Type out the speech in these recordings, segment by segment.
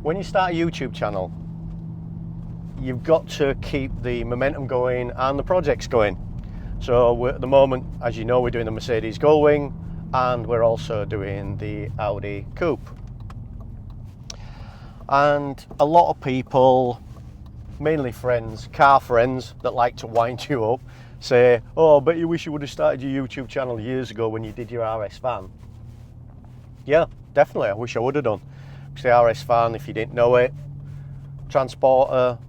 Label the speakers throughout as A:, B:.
A: when you start a YouTube channel, you've got to keep the momentum going and the projects going. So at the moment, as you know, we're doing the Mercedes Gullwing and we're also doing the Audi Coupe. And a lot of people, mainly friends, car friends that like to wind you up, say, oh, I bet you wish you would have started your YouTube channel years ago when you did your RS van. Yeah, definitely, I wish I would have done. Because the RS van, if you didn't know it, Transporter,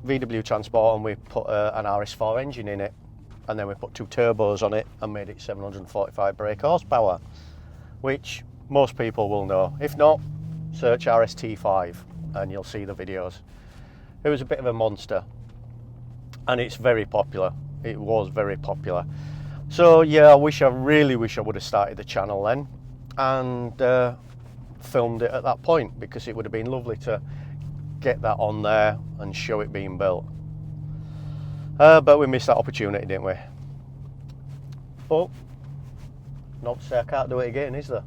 A: VW Transporter, and we put an RS4 engine in it. And then we put 2 turbos on it and made it 745 brake horsepower, which most people will know. If not, search RST5 and you'll see the videos. It was a bit of a monster and it's very popular. It was very popular. So yeah, I really wish I would have started the channel then and filmed it at that point, because it would have been lovely to get that on there and show it being built. But we missed that opportunity, didn't we? But not to say I can't do it again, is there?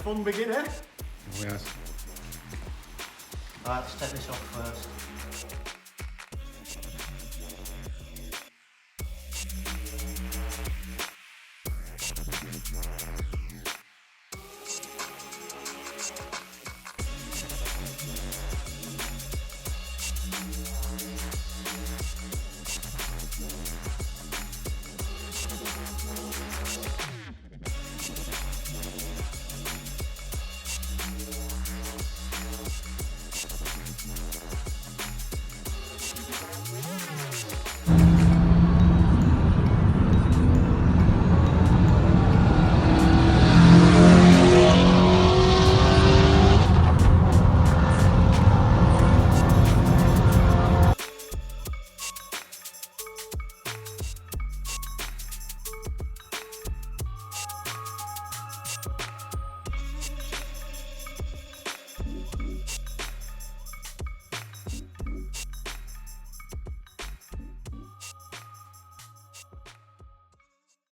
A: Fun begin, eh?
B: Oh, yes.
A: Right, let's take this off first.